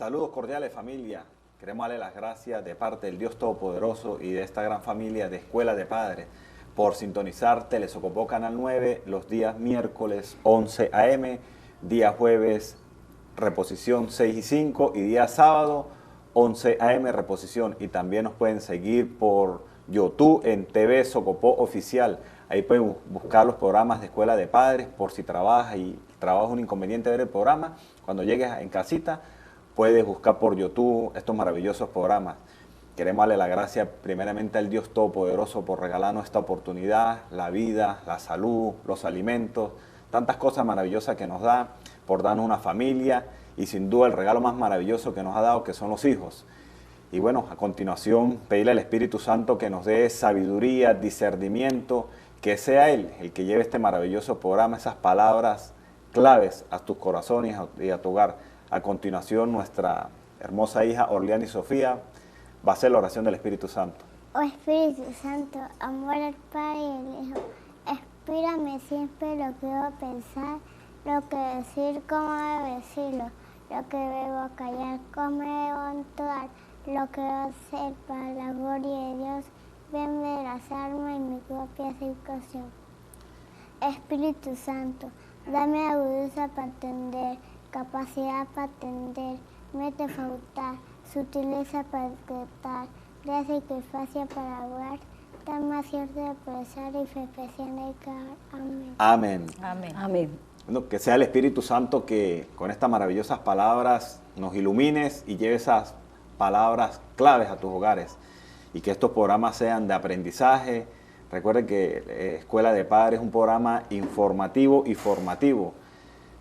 Saludos cordiales, familia. Queremos darle las gracias de parte del Dios Todopoderoso y de esta gran familia de Escuela de Padres por sintonizar Telesocopó Canal 9 los días miércoles 11 a.m., día jueves reposición 6 y 5 y día sábado 11 a.m. reposición. Y también nos pueden seguir por YouTube en TV Socopó Oficial. Ahí pueden buscar los programas de Escuela de Padres por si trabaja un inconveniente ver el programa. Cuando llegues en casita, puedes buscar por YouTube estos maravillosos programas. Queremos darle la gracia primeramente al Dios Todopoderoso por regalarnos esta oportunidad, la vida, la salud, los alimentos, tantas cosas maravillosas que nos da, por darnos una familia y sin duda el regalo más maravilloso que nos ha dado, que son los hijos. Y bueno, a continuación pedirle al Espíritu Santo que nos dé sabiduría, discernimiento, que sea Él el que lleve este maravilloso programa, esas palabras claves a tus corazones y a tu hogar. A continuación, nuestra hermosa hija Orleani Sofía va a hacer la oración del Espíritu Santo. Oh Espíritu Santo, amor al Padre y al Hijo, inspírame siempre lo que debo pensar, lo que decir, cómo debo decirlo, lo que debo callar, cómo debo entonar, lo que debo hacer para la gloria de Dios, ven de las almas y mi propia situación. Espíritu Santo, dame agudeza para entender, capacidad para atender, mente facultad, sutileza para interpretar, gracia y eficacia para hablar, dame acierto de expresar y perfección de cada. Amén. Amén. Amén. Amén. Bueno, que sea el Espíritu Santo que con estas maravillosas palabras nos ilumines y lleve esas palabras claves a tus hogares y que estos programas sean de aprendizaje. Recuerden que Escuela de Padres es un programa informativo y formativo.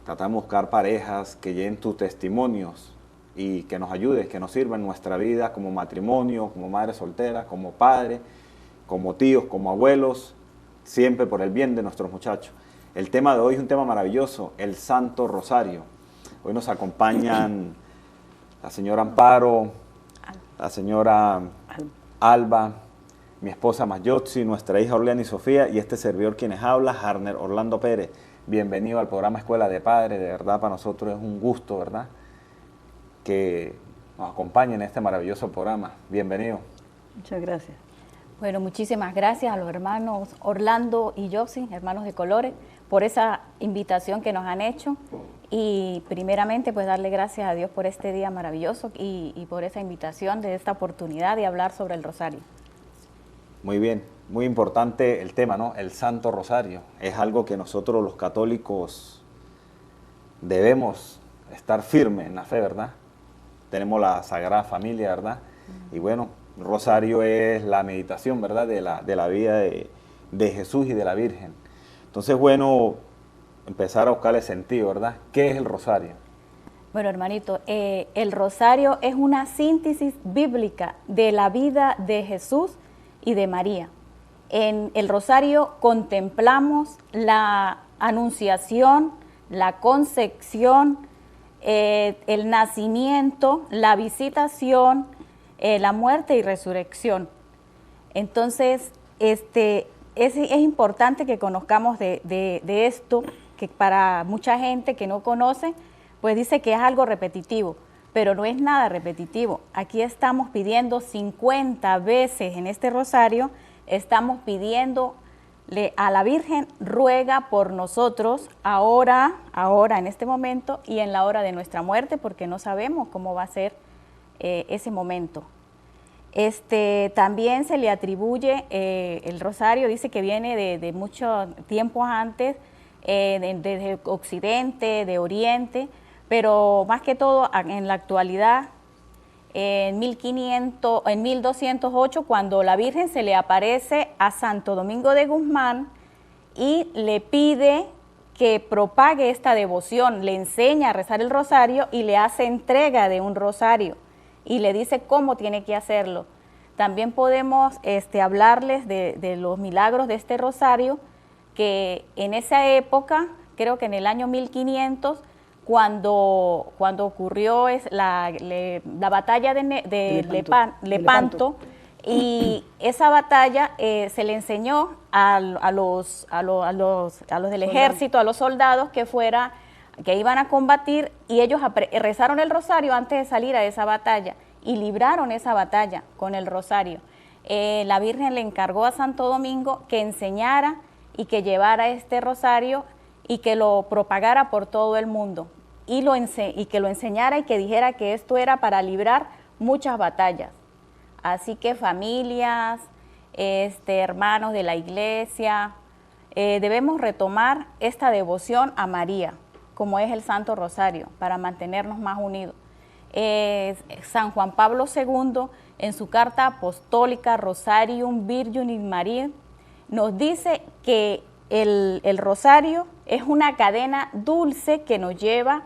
Tratamos de buscar parejas que lleven tus testimonios y que nos ayudes, que nos sirvan en nuestra vida como matrimonio, como madre soltera, como padre, como tíos, como abuelos, siempre por el bien de nuestros muchachos. El tema de hoy es un tema maravilloso, el Santo Rosario. Hoy nos acompañan la señora Amparo, la señora Alba, mi esposa Mayotzi, nuestra hija Orleani Sofía y este servidor quienes habla, Harner Orlando Pérez. Bienvenido al programa Escuela de Padres, de verdad para nosotros es un gusto, ¿verdad?, que nos acompañen en este maravilloso programa. Bienvenido. Muchas gracias. Bueno, muchísimas gracias a los hermanos Orlando y Josy, hermanos de colores, por esa invitación que nos han hecho y primeramente pues darle gracias a Dios por este día maravilloso y por esa invitación de esta oportunidad de hablar sobre el Rosario. Muy bien, muy importante el tema, ¿no? El Santo Rosario. Es algo que nosotros los católicos debemos estar firmes en la fe, ¿verdad? Tenemos la Sagrada Familia, ¿verdad? Y bueno, Rosario es la meditación, ¿verdad?, de la vida de Jesús y de la Virgen. Entonces, bueno, empezar a buscarle sentido, ¿verdad? ¿Qué es el Rosario? Bueno, hermanito, el Rosario es una síntesis bíblica de la vida de Jesús y de María. En el Rosario contemplamos la anunciación, la concepción, el nacimiento, la visitación, la muerte y resurrección. Entonces, es importante que conozcamos de esto, que para mucha gente que no conoce, pues dice que es algo repetitivo, pero no es nada repetitivo. Aquí estamos pidiendo 50 veces en este rosario, estamos pidiéndole a la Virgen, ruega por nosotros ahora en este momento y en la hora de nuestra muerte, porque no sabemos cómo va a ser ese momento. También se le atribuye el rosario, dice que viene de muchos tiempos antes, desde Occidente, de Oriente, pero más que todo en la actualidad, en 1208, cuando la Virgen se le aparece a Santo Domingo de Guzmán y le pide que propague esta devoción, le enseña a rezar el rosario y le hace entrega de un rosario y le dice cómo tiene que hacerlo. También podemos hablarles de los milagros de este rosario, que en esa época, creo que en el año 1500, cuando ocurrió la batalla de Lepanto, y esa batalla se le enseñó a los del ejército, a los soldados, que fuera que iban a combatir, y ellos rezaron el rosario antes de salir a esa batalla y libraron esa batalla con el rosario. La Virgen le encargó a Santo Domingo que enseñara y que llevara este rosario y que lo propagara por todo el mundo, y que lo enseñara y que dijera que esto era para librar muchas batallas. Así que familias, hermanos de la iglesia, debemos retomar esta devoción a María, como es el Santo Rosario, para mantenernos más unidos. San Juan Pablo II, en su carta apostólica Rosarium Virginis Mariae, nos dice que el rosario es una cadena dulce que nos lleva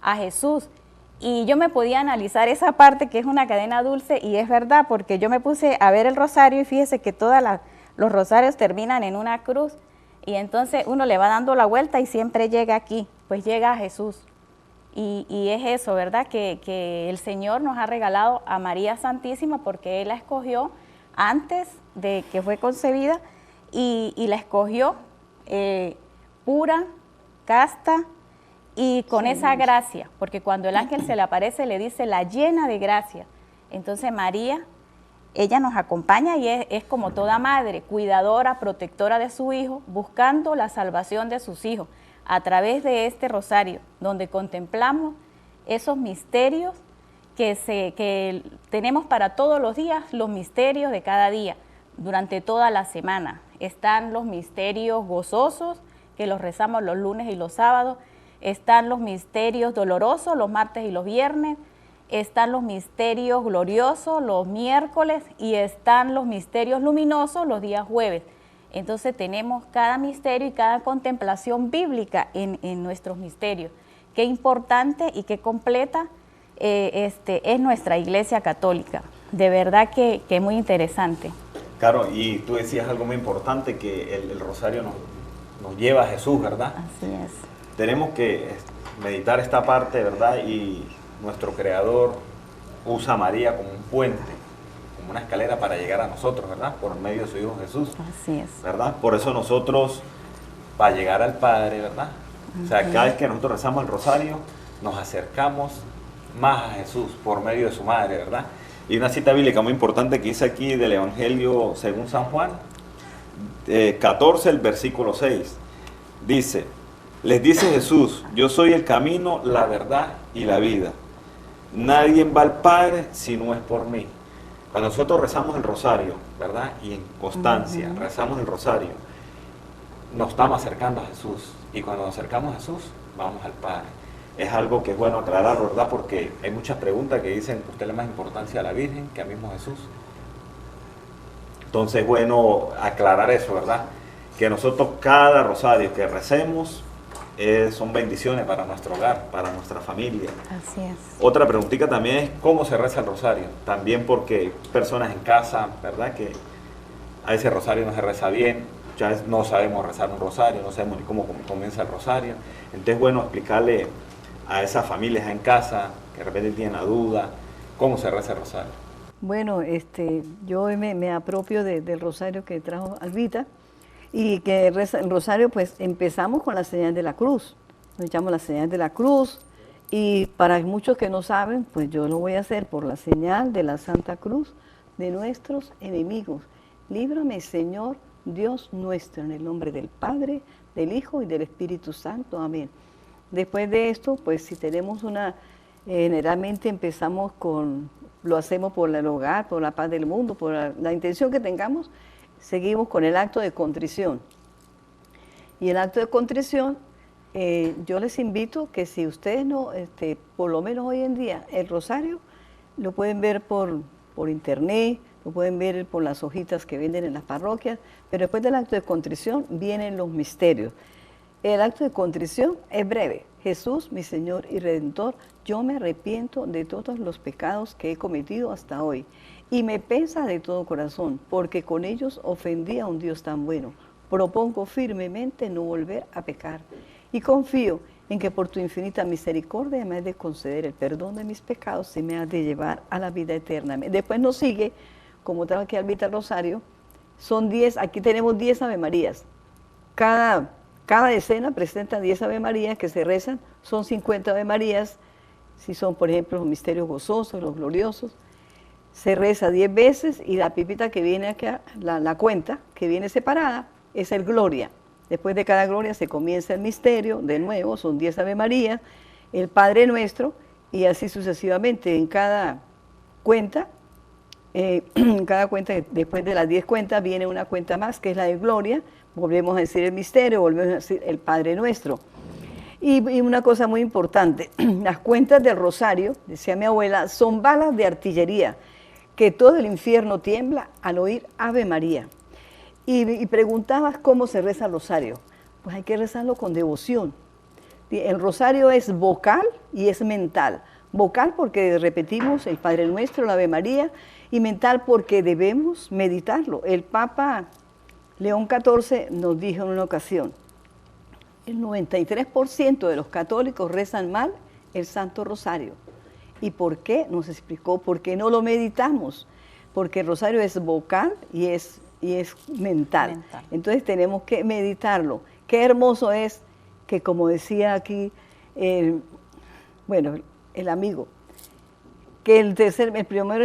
a Jesús. Y yo me podía analizar esa parte, que es una cadena dulce, y es verdad, porque yo me puse a ver el rosario y fíjese que todos los rosarios terminan en una cruz, y entonces uno le va dando la vuelta y siempre llega aquí, pues llega a Jesús. Y es eso, ¿verdad? Que el Señor nos ha regalado a María Santísima, porque Él la escogió antes de que fue concebida, y la escogió pura, casta, y con esa gracia, porque cuando el ángel se le aparece le dice la llena de gracia. Entonces María, ella nos acompaña y es como toda madre, cuidadora, protectora de su hijo, buscando la salvación de sus hijos a través de este rosario, donde contemplamos esos misterios que tenemos para todos los días, los misterios de cada día, durante toda la semana. Están los misterios gozosos, que los rezamos los lunes y los sábados. Están los misterios dolorosos los martes y los viernes, están los misterios gloriosos los miércoles y están los misterios luminosos los días jueves. Entonces tenemos cada misterio y cada contemplación bíblica en nuestros misterios. Qué importante y qué completa es nuestra Iglesia Católica. De verdad que es muy interesante. Claro, y tú decías algo muy importante, que el rosario nos lleva a Jesús, ¿verdad? Así es. Tenemos que meditar esta parte, ¿verdad? Y nuestro Creador usa a María como un puente, como una escalera para llegar a nosotros, ¿verdad? Por medio de su Hijo Jesús. Así es. ¿Verdad? Por eso nosotros, para llegar al Padre, ¿verdad? O sea, cada vez que nosotros rezamos el rosario, nos acercamos más a Jesús por medio de su Madre, ¿verdad? Y una cita bíblica muy importante que dice aquí del Evangelio según San Juan, 14, el versículo 6, dice: les dice Jesús, yo soy el camino, la verdad y la vida. Nadie va al Padre si no es por mí. Cuando nosotros rezamos el rosario, ¿verdad? Y en constancia rezamos el rosario, nos estamos acercando a Jesús. Y cuando nos acercamos a Jesús, vamos al Padre. Es algo que es bueno aclarar, ¿verdad? Porque hay muchas preguntas que dicen, ¿usted le da más importancia a la Virgen que a mismo Jesús? Entonces es bueno aclarar eso, ¿verdad? Que nosotros cada rosario que recemos son bendiciones para nuestro hogar, para nuestra familia. Así es. Otra preguntita también es cómo se reza el rosario. También porque personas en casa, ¿verdad? Que a ese rosario no se reza bien, ya no sabemos rezar un rosario, no sabemos ni cómo comienza el rosario. Entonces, bueno, explicarle a esas familias en casa que de repente tienen la duda, cómo se reza el rosario. Bueno, yo me apropio del rosario que trajo Albita. Y que el rosario, pues empezamos con la señal de la cruz. Nos echamos la señal de la cruz. Y para muchos que no saben, pues yo lo voy a hacer por la señal de la Santa Cruz de nuestros enemigos. Líbrame, Señor, Dios nuestro, en el nombre del Padre, del Hijo y del Espíritu Santo. Amén. Después de esto, pues si tenemos generalmente empezamos lo hacemos por el hogar, por la paz del mundo, por la intención que tengamos. Seguimos con el acto de contrición. Y el acto de contrición, yo les invito que si ustedes no, por lo menos hoy en día, el rosario lo pueden ver por internet, lo pueden ver por las hojitas que venden en las parroquias, pero después del acto de contrición vienen los misterios. El acto de contrición es breve. Jesús, mi Señor y Redentor, yo me arrepiento de todos los pecados que he cometido hasta hoy. Y me pesa de todo corazón, porque con ellos ofendí a un Dios tan bueno. Propongo firmemente no volver a pecar. Y confío en que por tu infinita misericordia me has de conceder el perdón de mis pecados y me has de llevar a la vida eterna. Después nos sigue, como trajo aquí Albita Rosario, son 10, aquí tenemos 10 Ave Marías. Cada Cada decena presenta 10 Ave Marías que se rezan, son 50 Ave Marías, si son, por ejemplo, los misterios gozosos, los gloriosos. Se reza 10 veces y la pipita que viene acá, la cuenta que viene separada, es el Gloria. Después de cada Gloria se comienza el misterio, de nuevo, son 10 Ave Marías, el Padre Nuestro, y así sucesivamente. En cada cuenta, después de las 10 cuentas, viene una cuenta más, que es la de Gloria. Volvemos a decir el misterio, volvemos a decir el Padre Nuestro. Y una cosa muy importante, las cuentas del rosario, decía mi abuela, son balas de artillería, que todo el infierno tiembla al oír Ave María. Y preguntabas cómo se reza el rosario. Pues hay que rezarlo con devoción. El rosario es vocal y es mental. Vocal porque repetimos el Padre Nuestro, la Ave María, y mental porque debemos meditarlo. El Papa León XIV nos dijo en una ocasión, el 93% de los católicos rezan mal el Santo Rosario. ¿Y por qué? Nos explicó, porque no lo meditamos, porque el rosario es vocal y es mental. Entonces tenemos que meditarlo. Qué hermoso es que, como decía aquí, el amigo, que el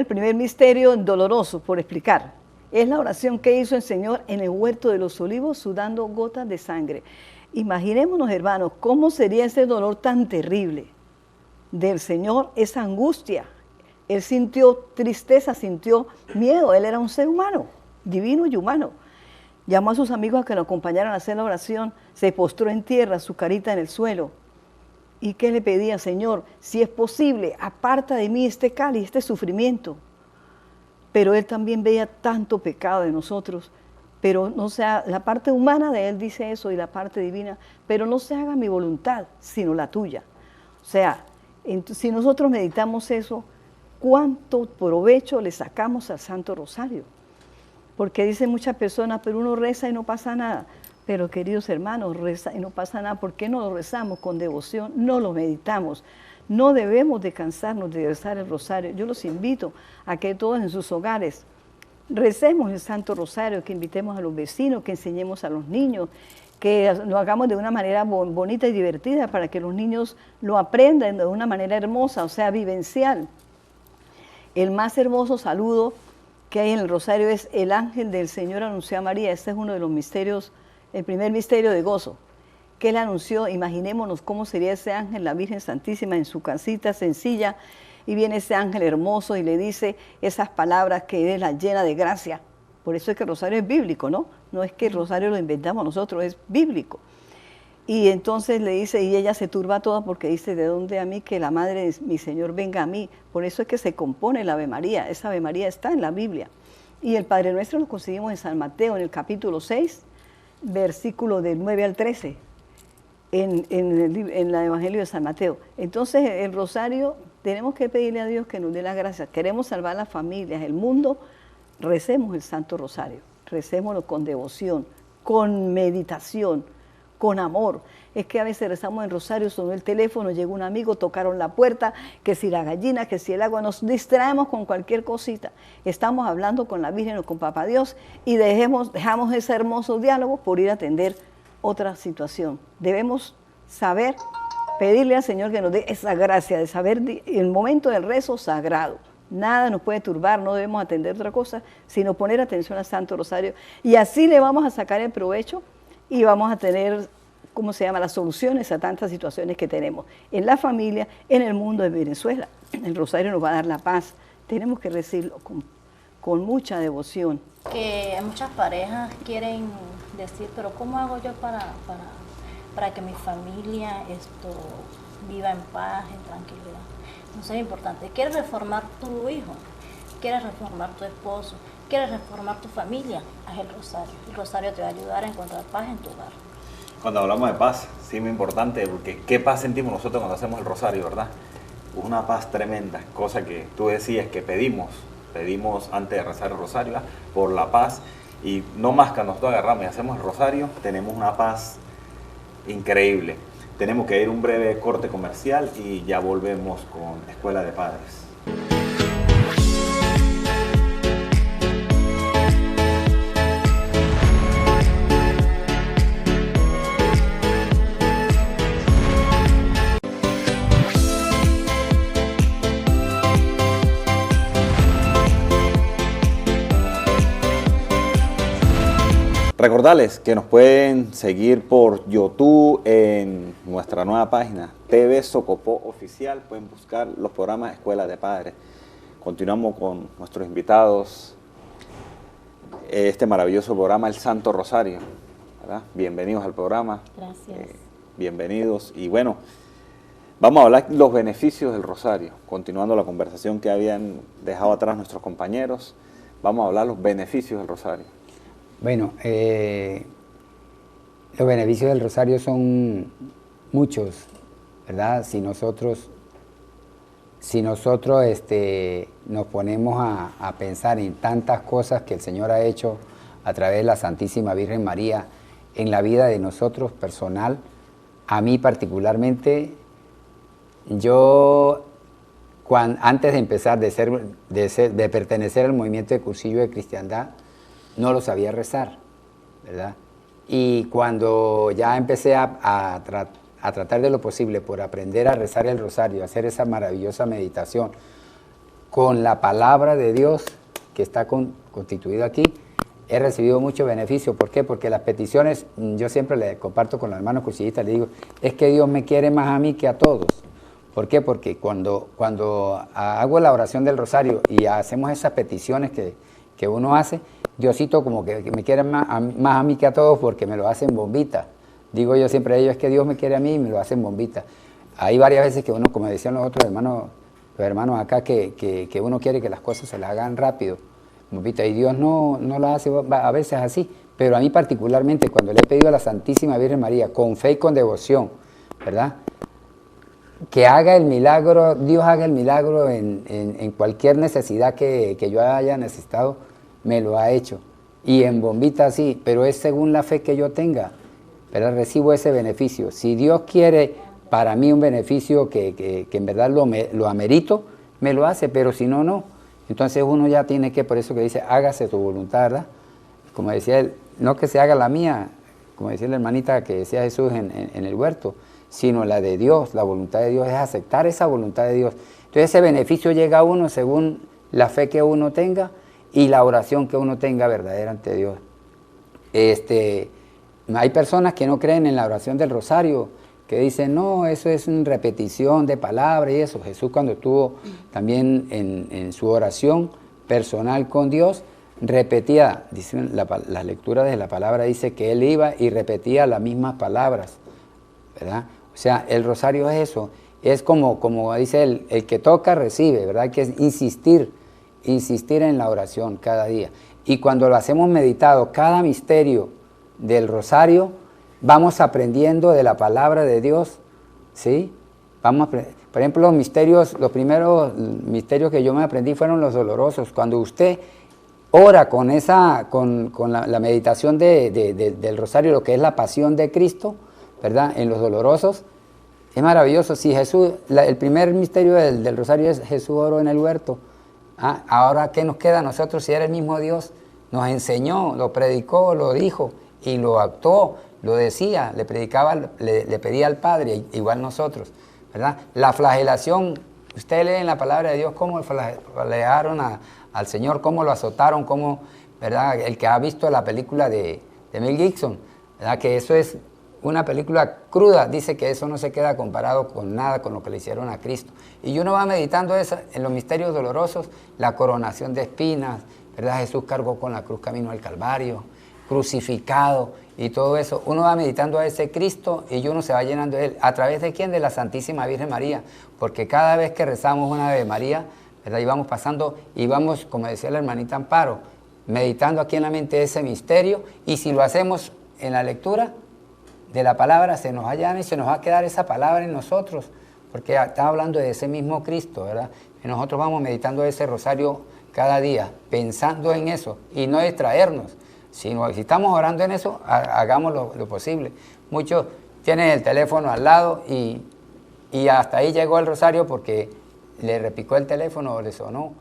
primer misterio doloroso por explicar, es la oración que hizo el Señor en el huerto de los olivos sudando gotas de sangre. Imaginémonos, hermanos, cómo sería ese dolor tan terrible del Señor, esa angustia. Él sintió tristeza, sintió miedo, él era un ser humano, divino y humano. Llamó a sus amigos a que lo acompañaran a hacer la oración, se postró en tierra, su carita en el suelo. ¿Y qué le pedía? Señor, si es posible, aparta de mí este cáliz, este sufrimiento. Pero él también veía tanto pecado de nosotros, pero no sea, la parte humana de él dice eso y la parte divina, pero no se haga mi voluntad, sino la tuya. O sea, si nosotros meditamos eso, ¿cuánto provecho le sacamos al Santo Rosario? Porque dicen muchas personas, pero uno reza y no pasa nada. Pero queridos hermanos, reza y no pasa nada. ¿Por qué no lo rezamos con devoción? No lo meditamos. No debemos de cansarnos de rezar el rosario. Yo los invito a que todos en sus hogares recemos el Santo Rosario, que invitemos a los vecinos, que enseñemos a los niños, que lo hagamos de una manera bonita y divertida para que los niños lo aprendan de una manera hermosa, o sea, vivencial. El más hermoso saludo que hay en el rosario es el ángel del Señor anunció a María. Este es uno de los misterios, el primer misterio de gozo. Que él anunció, imaginémonos cómo sería ese ángel, la Virgen Santísima en su casita sencilla, y viene ese ángel hermoso y le dice esas palabras que es la llena de gracia. Por eso es que el rosario es bíblico, ¿no? No es que el rosario lo inventamos nosotros, es bíblico. Y entonces le dice, y ella se turba toda porque dice, ¿de dónde a mí que la madre de mi Señor venga a mí? Por eso es que se compone la Ave María, esa Ave María está en la Biblia. Y el Padre Nuestro lo conseguimos en San Mateo, en el capítulo 6, versículo del 9 al 13, en el Evangelio de San Mateo. Entonces el rosario, tenemos que pedirle a Dios que nos dé la gracia. Queremos salvar las familias, el mundo, recemos el Santo Rosario, recémoslo con devoción, con meditación, con amor. Es que a veces rezamos en rosario, sonó el teléfono, llegó un amigo, tocaron la puerta, que si la gallina, que si el agua, nos distraemos con cualquier cosita. Estamos hablando con la Virgen o con Papá Dios y dejamos ese hermoso diálogo por ir a atender otra situación. Debemos saber, pedirle al Señor que nos dé esa gracia de saber el momento del rezo sagrado. Nada nos puede turbar, no debemos atender otra cosa, sino poner atención al Santo Rosario. Y así le vamos a sacar el provecho y vamos a tener, las soluciones a tantas situaciones que tenemos en la familia, en el mundo de Venezuela. El Rosario nos va a dar la paz. Tenemos que recibirlo con mucha devoción. Que muchas parejas quieren decir, pero ¿cómo hago yo para que mi familia viva en paz, en tranquilidad? Entonces es importante. ¿Quieres reformar tu hijo? ¿Quieres reformar tu esposo? ¿Quieres reformar tu familia? Haz el rosario. El rosario te va a ayudar a encontrar paz en tu hogar. Cuando hablamos de paz, sí, muy importante, porque ¿qué paz sentimos nosotros cuando hacemos el rosario, verdad? Una paz tremenda, cosa que tú decías que pedimos antes de rezar el rosario, ¿verdad? Por la paz, y no más que nosotros agarramos y hacemos el rosario, tenemos una paz increíble. Tenemos que ir a un breve corte comercial y ya volvemos con Escuela de Padres. Recordarles que nos pueden seguir por YouTube en nuestra nueva página TV Socopó Oficial. Pueden buscar los programas Escuela de Padres. Continuamos con nuestros invitados. Este maravilloso programa, El Santo Rosario, ¿verdad? Bienvenidos al programa. Gracias. Bienvenidos. Y bueno, vamos a hablar de los beneficios del Rosario. Continuando la conversación que habían dejado atrás nuestros compañeros, vamos a hablar de los beneficios del Rosario. Bueno, los beneficios del Rosario son muchos, ¿verdad? Si nosotros nos ponemos a pensar en tantas cosas que el Señor ha hecho a través de la Santísima Virgen María en la vida de nosotros personal, a mí particularmente, yo antes de empezar de pertenecer al movimiento de Cursillo de Cristiandad, no lo sabía rezar, ¿verdad? Y cuando ya empecé a tratar de lo posible por aprender a rezar el rosario, hacer esa maravillosa meditación con la palabra de Dios que está constituido aquí, he recibido mucho beneficio. ¿Por qué? Porque las peticiones, yo siempre le comparto con los hermanos cursillistas, le digo, es que Dios me quiere más a mí que a todos. ¿Por qué? Porque cuando hago la oración del rosario y hacemos esas peticiones que uno hace, Diosito como que me quiere más a mí que a todos porque me lo hacen bombita. Digo yo siempre a ellos, es que Dios me quiere a mí y me lo hacen bombita. Hay varias veces que uno, como decían los otros hermanos, los hermanos acá, que uno quiere que las cosas se las hagan rápido, bombita, y Dios no lo hace a veces así. Pero a mí particularmente, cuando le he pedido a la Santísima Virgen María, con fe y con devoción, ¿verdad?, que haga el milagro, Dios haga el milagro en cualquier necesidad que yo haya necesitado, me lo ha hecho. Y en bombita sí, pero es según la fe que yo tenga, ¿verdad? Recibo ese beneficio. Si Dios quiere para mí un beneficio que en verdad lo amerito, me lo hace, pero si no, no. Entonces uno ya tiene que, por eso que dice, hágase tu voluntad, ¿verdad? Como decía él, no que se haga la mía, como decía la hermanita que decía Jesús en el huerto, sino la de Dios. La voluntad de Dios es aceptar esa voluntad de Dios. Entonces ese beneficio llega a uno según la fe que uno tenga y la oración que uno tenga verdadera ante Dios. Hay personas que no creen en la oración del rosario, que dicen, no, eso es una repetición de palabras y eso. Jesús, cuando estuvo también en su oración personal con Dios, repetía, dicen las lecturas de la palabra, dice que él iba y repetía las mismas palabras, ¿verdad? O sea, el rosario es eso, es como dice él, el que toca recibe, ¿verdad? Hay que insistir en la oración cada día. Y cuando lo hacemos meditado, cada misterio del rosario, vamos aprendiendo de la palabra de Dios, ¿sí? Por ejemplo, los primeros misterios que yo me aprendí fueron los dolorosos. Cuando usted ora con la meditación del rosario, lo que es la pasión de Cristo, ¿verdad? En los dolorosos, es maravilloso. Si Jesús, el primer misterio del rosario es Jesús oró en el huerto. Ahora, ¿qué nos queda a nosotros si era el mismo Dios? Nos enseñó, lo predicó, lo dijo y lo actuó, lo decía, le predicaba, le pedía al Padre, igual nosotros, ¿verdad? La flagelación, usted lee en la palabra de Dios cómo flagelaron al Señor, cómo lo azotaron, cómo, ¿verdad? El que ha visto la película de Mel Gibson, ¿verdad? Que eso es una película cruda, dice que eso no se queda comparado con nada con lo que le hicieron a Cristo. Y uno va meditando eso, en los misterios dolorosos, la coronación de espinas, ¿verdad? Jesús cargó con la cruz camino al Calvario, crucificado y todo eso. Uno va meditando a ese Cristo y uno se va llenando de él. ¿A través de quién? De la Santísima Virgen María. Porque cada vez que rezamos una Ave María, ¿verdad? Y vamos pasando, y vamos, como decía la hermanita Amparo, meditando aquí en la mente ese misterio, y si lo hacemos en la lectura de la palabra, se nos allana y se nos va a quedar esa palabra en nosotros, porque está hablando de ese mismo Cristo, ¿verdad? Y nosotros vamos meditando ese rosario cada día, pensando en eso, y no distraernos. Si estamos orando en eso, hagamos lo posible. Muchos tienen el teléfono al lado y hasta ahí llegó el rosario porque le repicó el teléfono o le sonó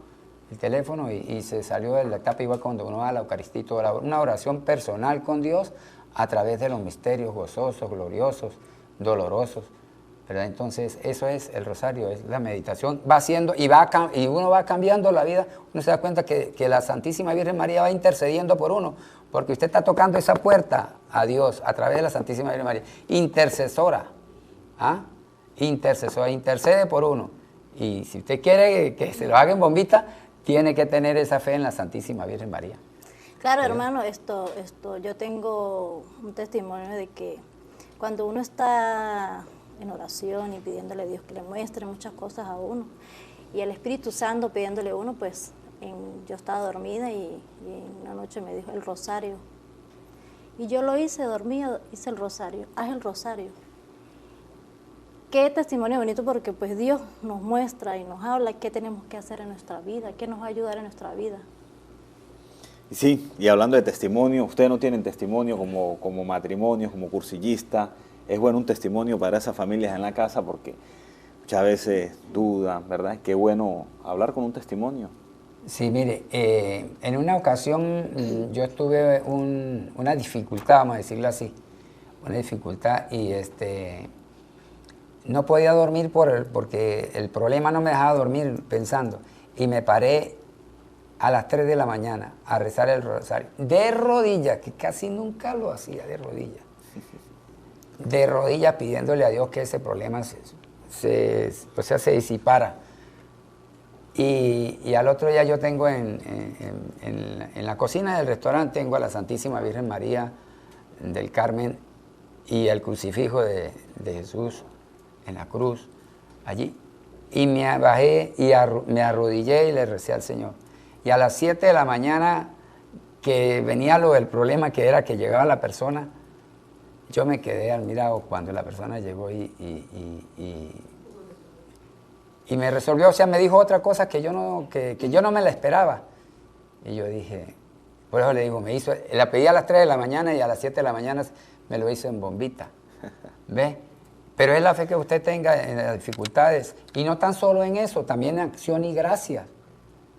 el teléfono y se salió de la etapa, igual cuando uno va a la Eucaristía, una oración personal con Dios a través de los misterios gozosos, gloriosos, dolorosos, ¿verdad? Entonces, eso es el rosario, es la meditación. Va haciendo y uno va cambiando la vida. Uno se da cuenta que la Santísima Virgen María va intercediendo por uno, porque usted está tocando esa puerta a Dios a través de la Santísima Virgen María. Intercesora, ¿ah? Intercesora, intercede por uno. Y si usted quiere que se lo haga en bombita, tiene que tener esa fe en la Santísima Virgen María. Claro, ¿verdad? hermano, yo tengo un testimonio de que cuando uno está en oración y pidiéndole a Dios que le muestre muchas cosas a uno, y el Espíritu Santo pidiéndole a uno, pues yo estaba dormida y en una noche me dijo el rosario. Y yo lo hice, dormía, hice el rosario, haz el rosario. Qué testimonio bonito, porque pues Dios nos muestra y nos habla qué tenemos que hacer en nuestra vida, qué nos va a ayudar en nuestra vida. Sí, y hablando de testimonio, ustedes no tienen testimonio como matrimonio, como cursillista. Es bueno un testimonio para esas familias en la casa, porque muchas veces dudan, ¿verdad? Qué bueno hablar con un testimonio. Sí, mire, en una ocasión yo tuve una dificultad, vamos a decirlo así, una dificultad, y no podía dormir porque el problema no me dejaba dormir pensando, y me paré a las 3 de la mañana a rezar el rosario, de rodillas, que casi nunca lo hacía de rodillas pidiéndole a Dios que ese problema se disipara. Y al otro día yo tengo en la cocina del restaurante, tengo a la Santísima Virgen María del Carmen y el crucifijo de Jesús en la cruz, allí. Y me bajé y me arrodillé y le recé al Señor. Y a las 7 de la mañana, que venía el problema, que era que llegaba la persona, yo me quedé admirado cuando la persona llegó y me resolvió, o sea, me dijo otra cosa que yo no me la esperaba. Y yo dije, por eso le digo, la pedí a las 3 de la mañana y a las 7 de la mañana me lo hizo en bombita. ¿Ve? Pero es la fe que usted tenga en las dificultades. Y no tan solo en eso, también en acción y gracias.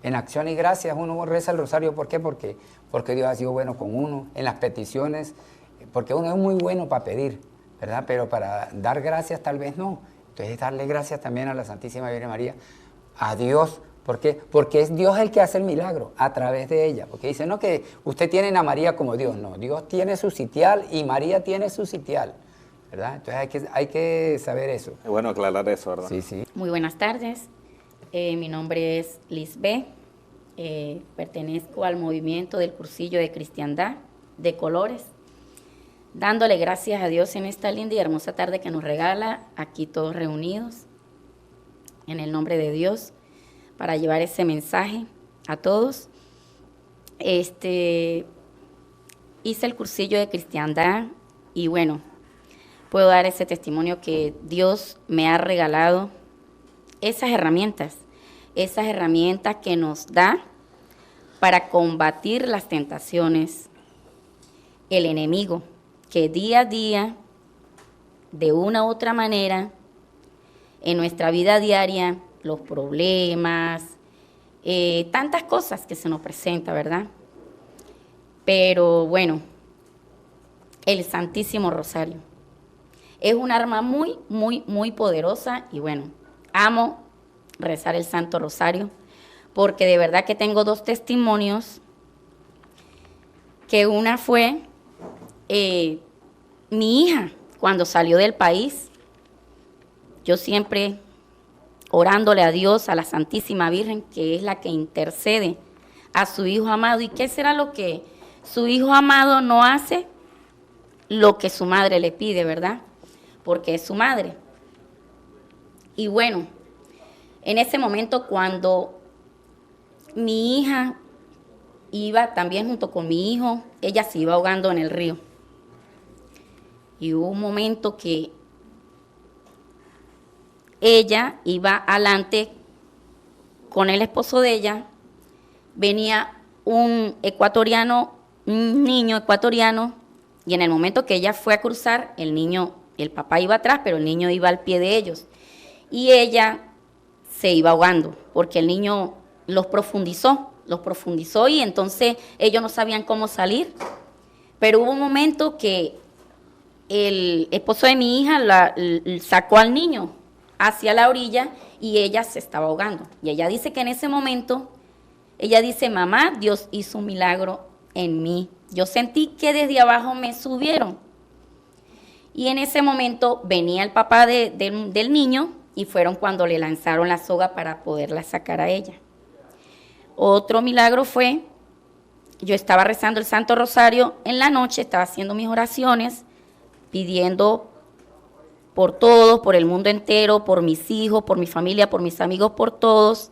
En acción y gracias uno reza el rosario. ¿Por qué? Porque Dios ha sido bueno con uno. En las peticiones, porque uno es muy bueno para pedir, ¿verdad? Pero para dar gracias tal vez no. Entonces darle gracias también a la Santísima Virgen María, a Dios. ¿Por qué? Porque es Dios el que hace el milagro a través de ella. Porque dice, no que usted tiene a María como Dios. No, Dios tiene su sitial y María tiene su sitial, ¿verdad? Entonces hay que saber eso. Es bueno aclarar eso, ¿verdad? Sí, sí. Muy buenas tardes. Mi nombre es Lisbeth. Pertenezco al movimiento del cursillo de cristiandad de colores, dándole gracias a Dios en esta linda y hermosa tarde que nos regala, aquí todos reunidos, en el nombre de Dios, para llevar ese mensaje a todos. Hice el cursillo de cristiandad y bueno, puedo dar ese testimonio que Dios me ha regalado esas herramientas que nos da para combatir las tentaciones, el enemigo, que día a día, de una u otra manera, en nuestra vida diaria, los problemas, tantas cosas que se nos presentan, ¿verdad? Pero bueno, el Santísimo Rosario es un arma muy, muy, muy poderosa y bueno, amo rezar el Santo Rosario porque de verdad que tengo 2 testimonios, que una fue mi hija cuando salió del país, yo siempre orándole a Dios, a la Santísima Virgen, que es la que intercede a su Hijo amado. ¿Y qué será lo que su Hijo amado no hace? Lo que su madre le pide, ¿verdad? Porque es su madre. Y bueno, en ese momento cuando mi hija iba también junto con mi hijo, ella se iba ahogando en el río. Y hubo un momento que ella iba adelante con el esposo de ella, venía un niño ecuatoriano, y en el momento que ella fue a cruzar, el papá iba atrás, pero el niño iba al pie de ellos. Y ella se iba ahogando, porque el niño los profundizó y entonces ellos no sabían cómo salir. Pero hubo un momento que el esposo de mi hija sacó al niño hacia la orilla y ella se estaba ahogando. Y ella dice que en ese momento, ella dice, mamá, Dios hizo un milagro en mí. Yo sentí que desde abajo me subieron. Y en ese momento venía el papá del niño y fueron cuando le lanzaron la soga para poderla sacar a ella. Otro milagro fue, yo estaba rezando el Santo Rosario en la noche, estaba haciendo mis oraciones, pidiendo por todos, por el mundo entero, por mis hijos, por mi familia, por mis amigos, por todos,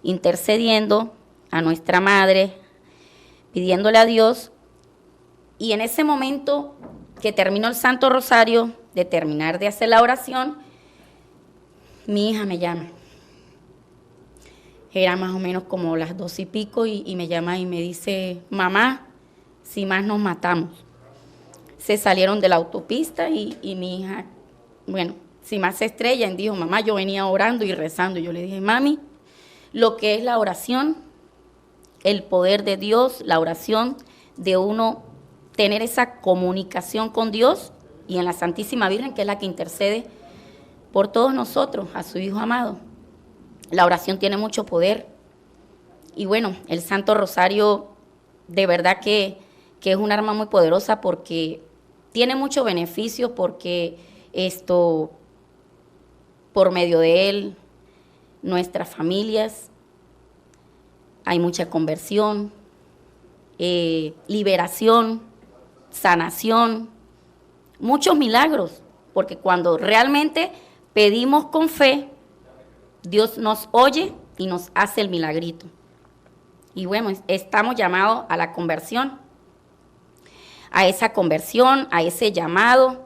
intercediendo a nuestra Madre, pidiéndole a Dios. Y en ese momento que terminó el Santo Rosario, de terminar de hacer la oración, mi hija me llama. Era más o menos como las 2 y pico y me llama y me dice, mamá, si más nos matamos. Se salieron de la autopista y mi hija, bueno, si más se estrella, y dijo, mamá, yo venía orando y rezando. Yo le dije, mami, lo que es la oración, el poder de Dios, la oración de uno tener esa comunicación con Dios y en la Santísima Virgen, que es la que intercede por todos nosotros, a su Hijo amado. La oración tiene mucho poder. Y bueno, el Santo Rosario de verdad que es un arma muy poderosa porque tiene muchos beneficios, porque por medio de él, nuestras familias, hay mucha conversión, liberación, sanación, muchos milagros, porque cuando realmente pedimos con fe, Dios nos oye y nos hace el milagrito. Y bueno, estamos llamados a la conversión, a esa conversión, a ese llamado,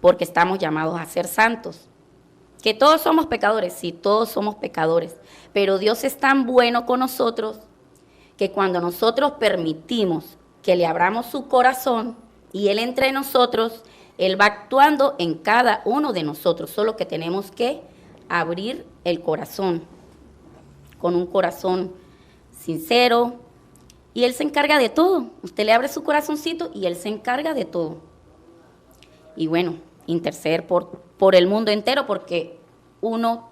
porque estamos llamados a ser santos. Que todos somos pecadores, sí, todos somos pecadores, pero Dios es tan bueno con nosotros que cuando nosotros permitimos que le abramos su corazón y Él entre nosotros, Él va actuando en cada uno de nosotros, solo que tenemos que abrir el corazón, con un corazón sincero, y Él se encarga de todo. Usted le abre su corazoncito y Él se encarga de todo. Y bueno, interceder por el mundo entero, porque uno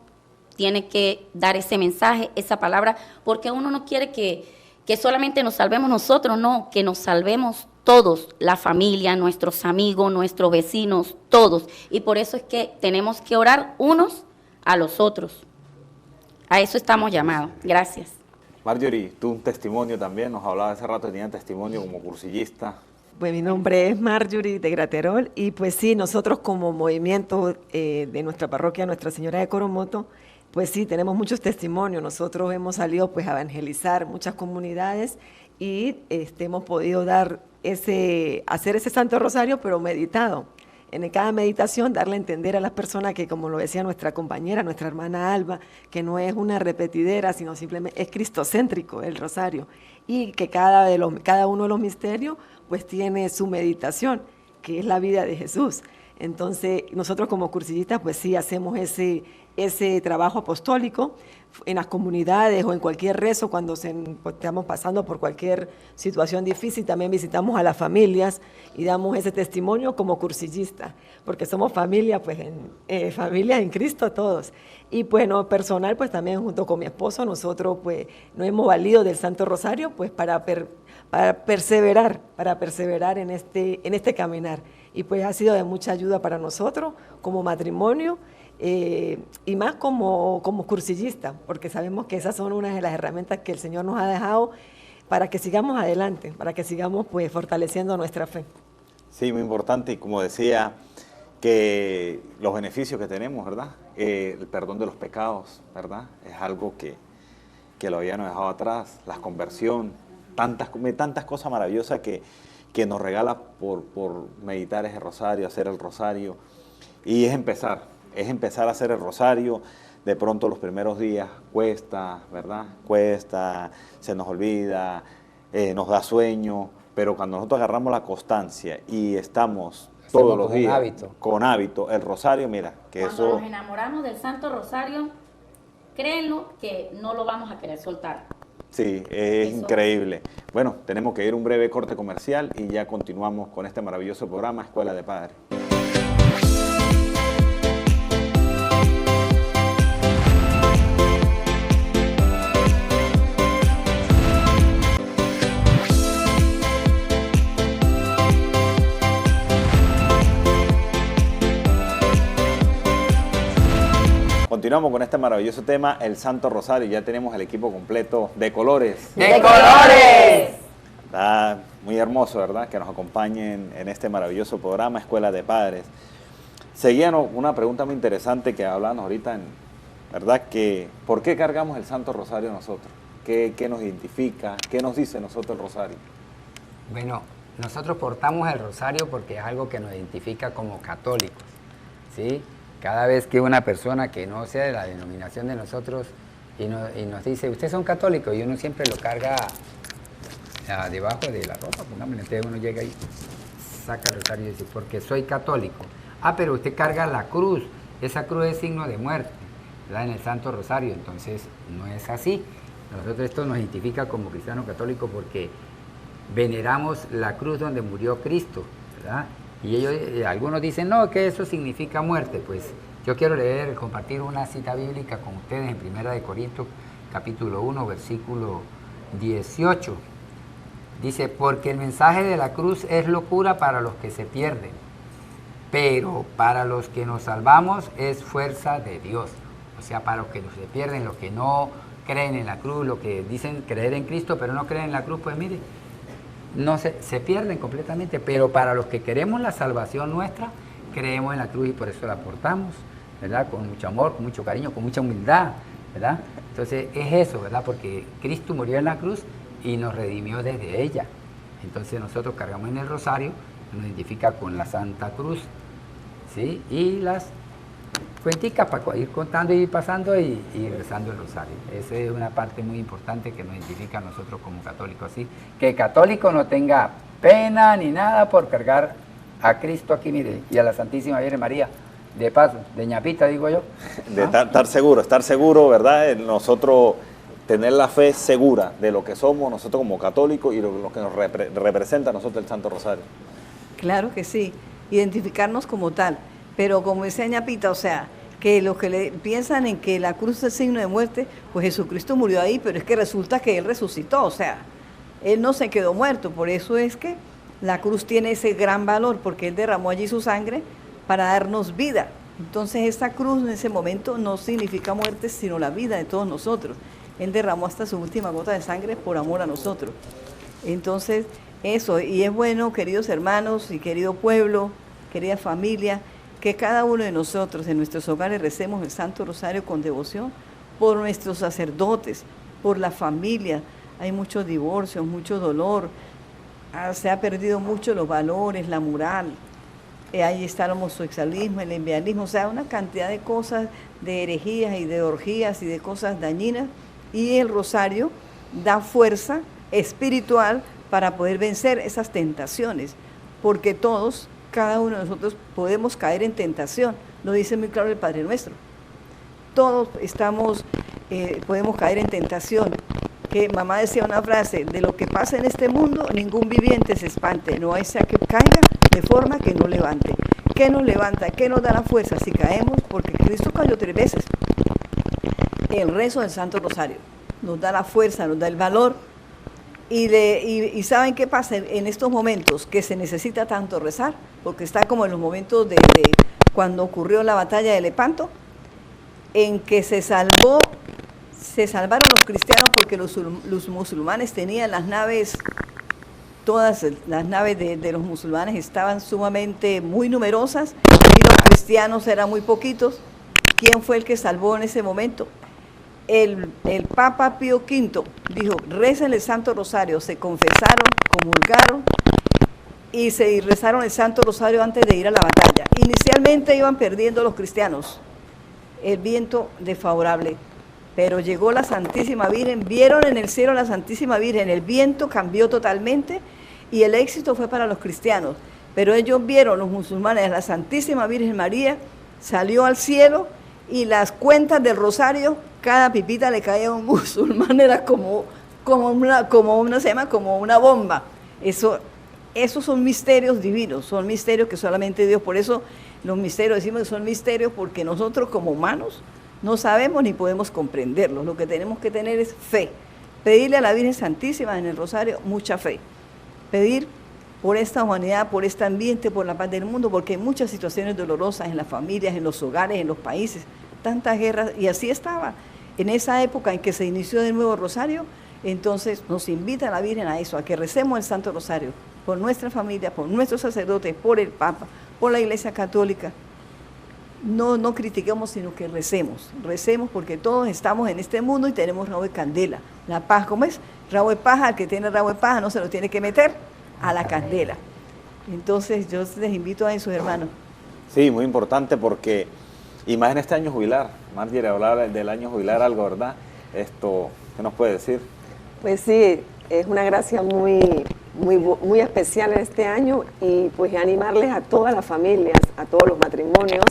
tiene que dar ese mensaje, esa palabra, porque uno no quiere que solamente nos salvemos nosotros, no, que nos salvemos todos, la familia, nuestros amigos, nuestros vecinos, todos. Y por eso es que tenemos que orar unos a los otros. A eso estamos llamados. Gracias. Marjorie, tú un testimonio también, nos hablaba hace rato, tenía testimonio como cursillista. Pues mi nombre es Marjorie de Graterol y pues sí, nosotros como movimiento de nuestra parroquia Nuestra Señora de Coromoto, pues sí, tenemos muchos testimonios. Nosotros hemos salido pues a evangelizar muchas comunidades y hemos podido hacer ese Santo Rosario, pero meditado. En cada meditación darle a entender a las personas que, como lo decía nuestra compañera, nuestra hermana Alba, que no es una repetidera, sino simplemente es cristocéntrico el rosario, y que cada uno de los misterios pues tiene su meditación, que es la vida de Jesús. Entonces, nosotros como cursillistas pues sí hacemos ese trabajo apostólico en las comunidades o en cualquier rezo, cuando estamos pasando por cualquier situación difícil, también visitamos a las familias y damos ese testimonio como cursillistas, porque somos familia, pues familia en Cristo todos. Y bueno, personal, pues también junto con mi esposo, nosotros pues nos hemos valido del Santo Rosario pues para perseverar en este caminar. Y pues ha sido de mucha ayuda para nosotros como matrimonio, y más como cursillista, porque sabemos que esas son una de las herramientas que el Señor nos ha dejado para que sigamos adelante, para que sigamos pues fortaleciendo nuestra fe. Sí, muy importante, y como decía, que los beneficios que tenemos, ¿verdad? El perdón de los pecados, ¿verdad? Es algo que lo habíamos dejado atrás, la conversión, tantas cosas maravillosas que nos regala por meditar ese rosario, hacer el rosario, y es empezar a hacer el rosario. De pronto los primeros días cuesta, ¿verdad? Cuesta, se nos olvida, nos da sueño, pero cuando nosotros agarramos la constancia y estamos todos los días con hábito, el rosario, mira, que cuando eso... nos enamoramos del Santo Rosario, créenlo que no lo vamos a querer soltar. Sí, es increíble. Bueno, tenemos que ir a un breve corte comercial y ya continuamos con este maravilloso programa Escuela de Padres. continuamos con este maravilloso tema, el Santo Rosario. Ya tenemos el equipo completo de colores. ¡De colores! Está muy hermoso, ¿verdad? Que nos acompañen en este maravilloso programa, Escuela de Padres. Seguían una pregunta muy interesante que hablábamos ahorita, ¿verdad? Que, ¿por qué cargamos el Santo Rosario nosotros? ¿Qué nos identifica? ¿Qué nos dice nosotros el Rosario? Bueno, nosotros portamos el rosario porque es algo que nos identifica como católicos, ¿sí? Cada vez que una persona que no sea de la denominación de nosotros y nos dice, ¿ustedes son católicos? Y uno siempre lo carga debajo de la ropa, pongámosle, entonces uno llega y saca el rosario y dice, porque soy católico. Ah, pero usted carga la cruz, esa cruz es signo de muerte, ¿verdad? En el Santo Rosario, entonces no es así. Nosotros esto nos identifica como cristianos católicos porque veneramos la cruz donde murió Cristo, ¿verdad? Y ellos, algunos dicen, no, que eso significa muerte. Pues yo quiero compartir una cita bíblica con ustedes en 1 de Corintios, capítulo 1, versículo 18. Dice, porque el mensaje de la cruz es locura para los que se pierden, pero para los que nos salvamos es fuerza de Dios. O sea, para los que se pierden, los que no creen en la cruz, los que dicen creer en Cristo, pero no creen en la cruz, pues mire, no se pierden completamente, pero para los que queremos la salvación nuestra, creemos en la cruz y por eso la portamos, ¿verdad? Con mucho amor, con mucho cariño, con mucha humildad, ¿verdad? Entonces es eso, ¿verdad? Porque Cristo murió en la cruz y nos redimió desde ella. Entonces nosotros cargamos en el rosario, nos identifica con la Santa Cruz, ¿sí? Y las cuenticas para ir contando y pasando y rezando el rosario. Esa es una parte muy importante que nos identifica a nosotros como católicos. Así que el católico no tenga pena ni nada por cargar a Cristo aquí, mire, y a la Santísima Virgen María, de paso, de ñapita, digo yo. De estar seguro, ¿verdad? Nosotros tener la fe segura de lo que somos nosotros como católicos y lo que nos representa a nosotros el Santo Rosario. Claro que sí, identificarnos como tal. Pero como decía ñapita, o sea, que los que piensan en que la cruz es signo de muerte, pues Jesucristo murió ahí, pero es que resulta que Él resucitó, o sea, Él no se quedó muerto, por eso es que la cruz tiene ese gran valor, porque Él derramó allí su sangre para darnos vida. Entonces esta cruz en ese momento no significa muerte, sino la vida de todos nosotros. Él derramó hasta su última gota de sangre por amor a nosotros. Entonces eso, y es bueno, queridos hermanos y querido pueblo, querida familia, que cada uno de nosotros en nuestros hogares recemos el Santo Rosario con devoción por nuestros sacerdotes, por la familia. Hay muchos divorcios, mucho dolor, se ha perdido mucho los valores, la moral. Ahí está el homosexualismo, el lesbianismo, o sea, una cantidad de cosas, de herejías y de orgías y de cosas dañinas. Y el rosario da fuerza espiritual para poder vencer esas tentaciones, porque todos, cada uno de nosotros podemos caer en tentación, lo dice muy claro el Padre Nuestro. Todos podemos caer en tentación. Que mamá decía una frase, de lo que pasa en este mundo, ningún viviente se espante, no hay sea que caiga de forma que no levante. ¿Qué nos levanta? ¿Qué nos da la fuerza si caemos? Porque Cristo cayó 3 veces. El rezo del Santo Rosario nos da la fuerza, nos da el valor. Y ¿saben qué pasa en estos momentos? Que se necesita tanto rezar, porque está como en los momentos de cuando ocurrió la batalla de Lepanto, en que se salvaron los cristianos porque los musulmanes tenían las naves, todas las naves de los musulmanes estaban sumamente muy numerosas y los cristianos eran muy poquitos. ¿Quién fue el que salvó en ese momento? El Papa Pío V dijo, recen el Santo Rosario, se confesaron, comulgaron y rezaron el Santo Rosario antes de ir a la batalla. Inicialmente iban perdiendo los cristianos, el viento desfavorable, pero llegó la Santísima Virgen, vieron en el cielo a la Santísima Virgen, el viento cambió totalmente y el éxito fue para los cristianos, pero ellos vieron, los musulmanes, a la Santísima Virgen María, salió al cielo y las cuentas del rosario, cada pipita le caía a un musulmán, era como una bomba. Esos son misterios divinos, son misterios que solamente Dios, por eso los misterios decimos que son misterios porque nosotros como humanos no sabemos ni podemos comprenderlos. Lo que tenemos que tener es fe, pedirle a la Virgen Santísima en el rosario mucha fe, pedir por esta humanidad, por este ambiente, por la paz del mundo, porque hay muchas situaciones dolorosas en las familias, en los hogares, en los países, tantas guerras, y así estaba. En esa época en que se inició de nuevo Rosario, entonces nos invita la Virgen a eso, a que recemos el Santo Rosario, por nuestra familia, por nuestros sacerdotes, por el Papa, por la Iglesia Católica. No critiquemos, sino que recemos porque todos estamos en este mundo y tenemos rabo de candela. La paz, ¿cómo es? Rabo de paja, el que tiene rabo de paja no se lo tiene que meter a la candela. Entonces yo les invito a eso, hermanos. Sí, muy importante porque, y más en este año jubilar, Marjorie, hablar del año jubilar algo, ¿verdad? Esto, ¿qué nos puede decir? Pues sí, es una gracia muy especial en este año y pues animarles a todas las familias, a todos los matrimonios,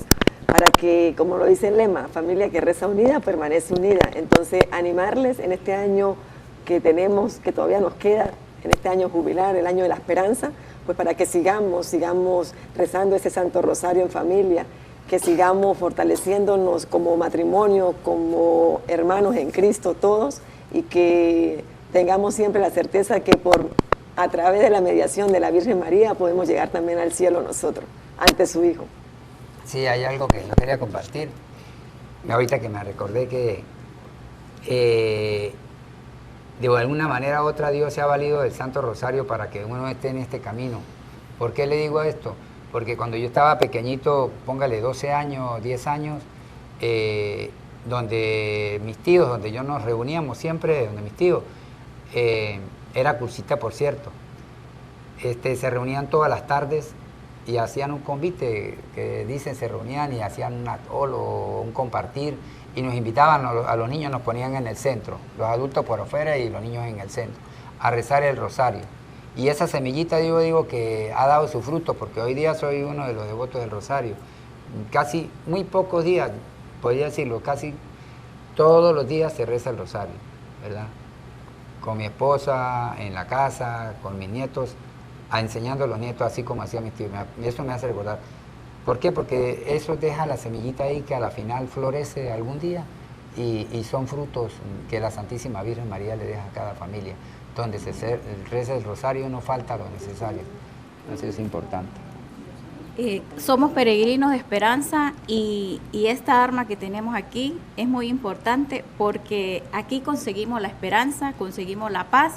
para que, como lo dice el lema, familia que reza unida, permanece unida. Entonces, animarles en este año que tenemos, que todavía nos queda, en este año jubilar, el año de la esperanza, pues para que sigamos rezando ese Santo Rosario en familia, que sigamos fortaleciéndonos como matrimonio, como hermanos en Cristo todos, y que tengamos siempre la certeza que a través de la mediación de la Virgen María podemos llegar también al cielo nosotros, ante su Hijo. Sí, hay algo que yo quería compartir. Ahorita que me recordé que de alguna manera u otra Dios se ha valido del Santo Rosario para que uno esté en este camino. ¿Por qué le digo esto? Porque cuando yo estaba pequeñito, póngale 12 años, 10 años, donde mis tíos, donde yo nos reuníamos siempre, donde mis tíos, era cursista, por cierto, se reunían todas las tardes y hacían un convite, que dicen se reunían y hacían un atol o un compartir, y nos invitaban a los niños, nos ponían en el centro, los adultos por afuera y los niños en el centro, a rezar el rosario. Y esa semillita, yo digo que ha dado su fruto, porque hoy día soy uno de los devotos del rosario. Casi, muy pocos días, podría decirlo, casi todos los días se reza el rosario, ¿verdad? Con mi esposa, en la casa, con mis nietos, enseñando a los nietos así como hacía mis tíos. Eso me hace recordar. ¿Por qué? Porque eso deja la semillita ahí que a la final florece algún día y son frutos que la Santísima Virgen María le deja a cada familia. Donde se reza el rosario no falta lo necesario. Eso es importante. Somos peregrinos de esperanza y esta arma que tenemos aquí es muy importante porque aquí conseguimos la esperanza, conseguimos la paz,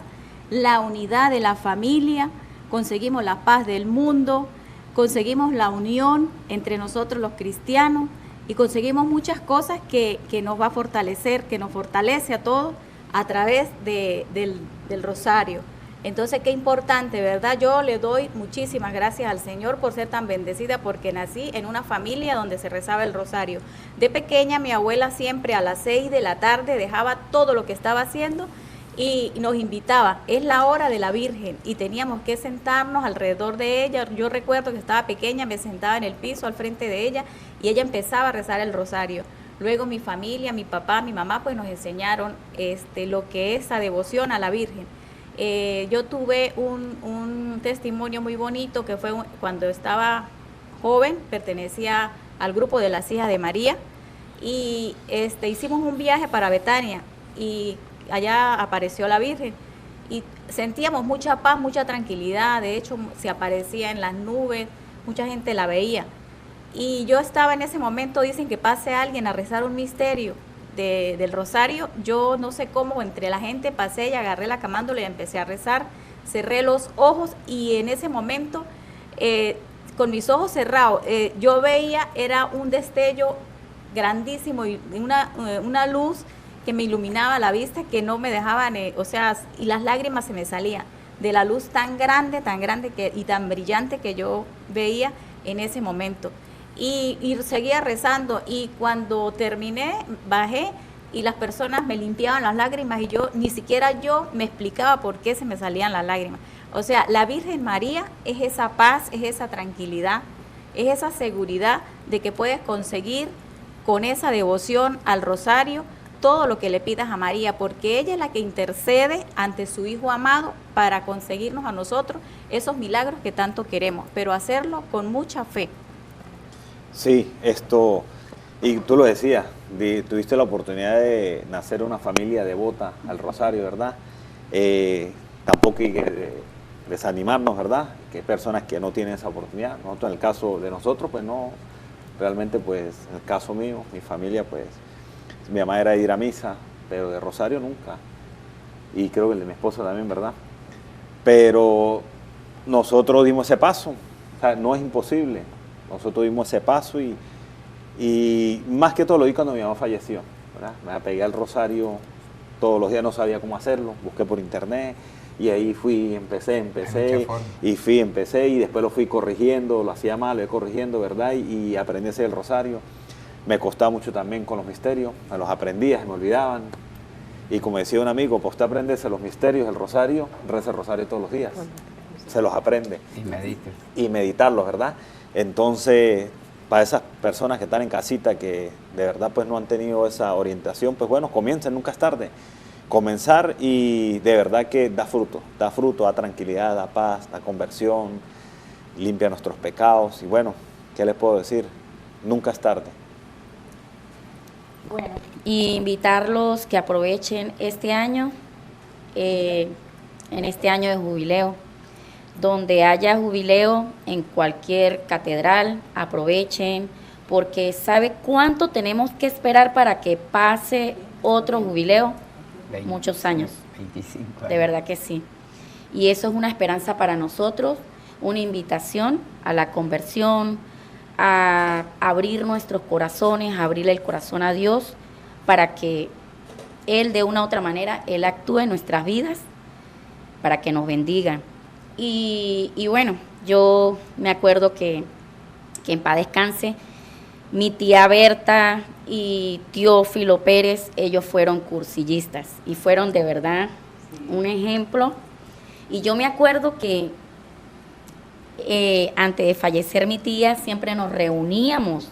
la unidad de la familia, conseguimos la paz del mundo, conseguimos la unión entre nosotros los cristianos y conseguimos muchas cosas que nos va a fortalecer, que nos fortalece a todos a través del rosario. Entonces, qué importante, ¿verdad? Yo le doy muchísimas gracias al Señor por ser tan bendecida, porque nací en una familia donde se rezaba el rosario. De pequeña, mi abuela siempre a las 6 de la tarde dejaba todo lo que estaba haciendo y nos invitaba. Es la hora de la Virgen y teníamos que sentarnos alrededor de ella. Yo recuerdo que estaba pequeña, me sentaba en el piso al frente de ella y ella empezaba a rezar el rosario. Luego mi familia, mi papá, mi mamá, pues nos enseñaron lo que es la devoción a la Virgen. Yo tuve un testimonio muy bonito que fue cuando estaba joven, pertenecía al grupo de las Hijas de María y hicimos un viaje para Betania y allá apareció la Virgen y sentíamos mucha paz, mucha tranquilidad. De hecho se aparecía en las nubes, mucha gente la veía y yo estaba en ese momento, dicen que pase alguien a rezar un misterio del rosario. Yo no sé cómo entre la gente pasé y agarré la camándola y empecé a rezar, cerré los ojos y en ese momento con mis ojos cerrados yo veía, era un destello grandísimo y una luz que me iluminaba la vista, que no me dejaban, y las lágrimas se me salían de la luz tan grande y tan brillante que yo veía en ese momento. Y seguía rezando y cuando terminé bajé y las personas me limpiaban las lágrimas y ni siquiera yo me explicaba por qué se me salían las lágrimas. O sea, la Virgen María es esa paz, es esa tranquilidad, es esa seguridad de que puedes conseguir con esa devoción al rosario todo lo que le pidas a María, porque ella es la que intercede ante su Hijo amado para conseguirnos a nosotros esos milagros que tanto queremos, pero hacerlo con mucha fe. Sí, y tú lo decías, tuviste la oportunidad de nacer en una familia devota al rosario, ¿verdad? Tampoco hay que desanimarnos, ¿verdad? Que hay personas que no tienen esa oportunidad. Nosotros, en el caso de nosotros, pues no Realmente, pues, en el caso mío, mi familia, pues, mi mamá era ir a misa, pero de rosario nunca. Y creo que el de mi esposa también, ¿verdad? Pero nosotros dimos ese paso. O sea, no es imposible. Nosotros dimos ese paso y más que todo lo di cuando mi mamá falleció, ¿verdad? Me apegué al rosario todos los días, no sabía cómo hacerlo, busqué por internet y ahí fui, empecé y después lo fui corrigiendo, lo hacía mal, lo iba corrigiendo, ¿verdad? Y aprendí a hacer el rosario. Me costaba mucho también con los misterios, me los aprendía, se me olvidaban. Y como decía un amigo, pues usted aprende los misterios, el rosario, reza el rosario todos los días, se los aprende. Y meditarlos, ¿verdad? Entonces, para esas personas que están en casita, que de verdad pues no han tenido esa orientación, pues bueno, comiencen, nunca es tarde. Comenzar y de verdad que da fruto, da tranquilidad, da paz, da conversión, limpia nuestros pecados y bueno, ¿qué les puedo decir? Nunca es tarde. Bueno, y invitarlos que aprovechen este año, en este año de jubileo, donde haya jubileo en cualquier catedral, aprovechen, porque ¿sabe cuánto tenemos que esperar para que pase otro jubileo? 20, muchos años. 25 años. De verdad que sí. Y eso es una esperanza para nosotros, una invitación a la conversión, a abrir nuestros corazones, a abrirle el corazón a Dios para que Él de una u otra manera, Él actúe en nuestras vidas para que nos bendiga. Y bueno, yo me acuerdo que en paz descanse, mi tía Berta y Teófilo Pérez, ellos fueron cursillistas y fueron de verdad un ejemplo. Y yo me acuerdo que antes de fallecer mi tía, siempre nos reuníamos,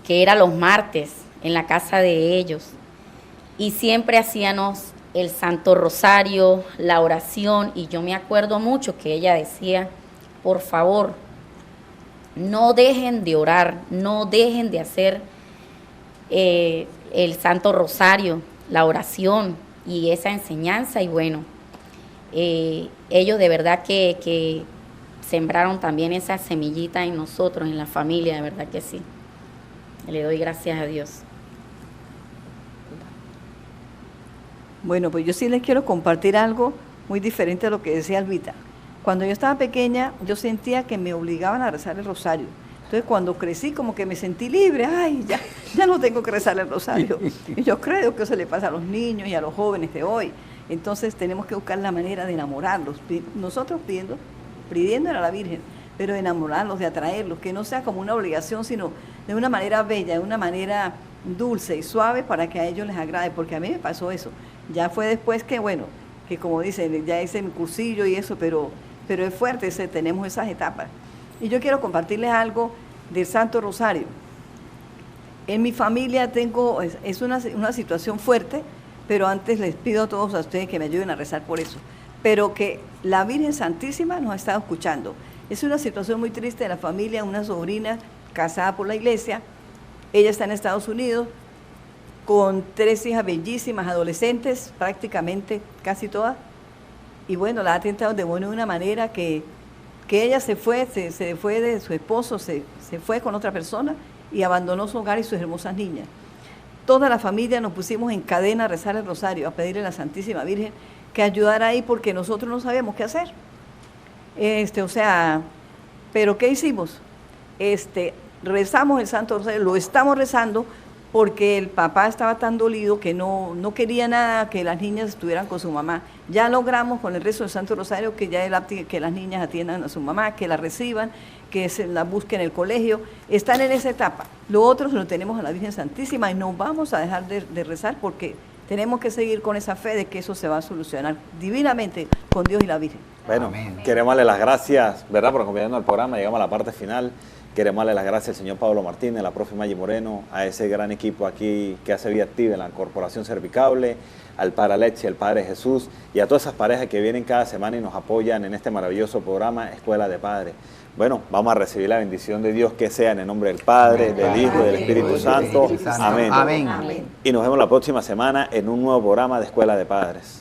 que era los martes, en la casa de ellos. Y siempre hacíamos el Santo Rosario, la oración, y yo me acuerdo mucho que ella decía, por favor, no dejen de orar, no dejen de hacer el Santo Rosario, la oración y esa enseñanza. Y bueno, ellos de verdad que sembraron también esa semillita en nosotros, en la familia, de verdad que sí. Le doy gracias a Dios. Bueno, pues yo sí les quiero compartir algo muy diferente a lo que decía Albita. Cuando yo estaba pequeña, yo sentía que me obligaban a rezar el rosario. Entonces, cuando crecí, como que me sentí libre. Ay, ya no tengo que rezar el rosario. Y yo creo que eso le pasa a los niños y a los jóvenes de hoy. Entonces, tenemos que buscar la manera de enamorarlos. Nosotros pidiendo a la Virgen, pero enamorarlos, de atraerlos, que no sea como una obligación, sino de una manera bella, de una manera dulce y suave para que a ellos les agrade, porque a mí me pasó eso. Ya fue después que, bueno, que como dicen, ya hice mi cursillo y eso, pero es fuerte, tenemos esas etapas. Y yo quiero compartirles algo del Santo Rosario. En mi familia es una situación fuerte, pero antes les pido a todos a ustedes que me ayuden a rezar por eso. Pero que la Virgen Santísima nos ha estado escuchando. Es una situación muy triste de la familia, una sobrina casada por la iglesia, ella está en Estados Unidos, con 3 hijas bellísimas, adolescentes, prácticamente casi todas, y bueno, la ha tentado el demonio de una manera que ella se fue de su esposo, se fue con otra persona y abandonó su hogar y sus hermosas niñas. Toda la familia nos pusimos en cadena a rezar el rosario, a pedirle a la Santísima Virgen que ayudara ahí porque nosotros no sabíamos qué hacer. ¿Pero qué hicimos? Rezamos el Santo Rosario, lo estamos rezando porque el papá estaba tan dolido que no quería nada que las niñas estuvieran con su mamá. Ya logramos con el rezo del Santo Rosario que que las niñas atiendan a su mamá, que la reciban, que se la busquen en el colegio. Están en esa etapa. Lo otro lo tenemos a la Virgen Santísima y no vamos a dejar de rezar porque tenemos que seguir con esa fe de que eso se va a solucionar divinamente con Dios y la Virgen. Bueno, Amén. Queremos darle las gracias, ¿verdad?, por acompañarnos al programa. Llegamos a la parte final. Queremos darle las gracias al señor Pablo Martínez, a la profe Maggie Moreno, a ese gran equipo aquí que hace vida activa en la Corporación Cervicable, al Padre Alexi, al Padre Jesús y a todas esas parejas que vienen cada semana y nos apoyan en este maravilloso programa Escuela de Padres. Bueno, vamos a recibir la bendición de Dios, que sea en el nombre del Padre, del Hijo y del Espíritu Santo. Amén. Amén. Y nos vemos la próxima semana en un nuevo programa de Escuela de Padres.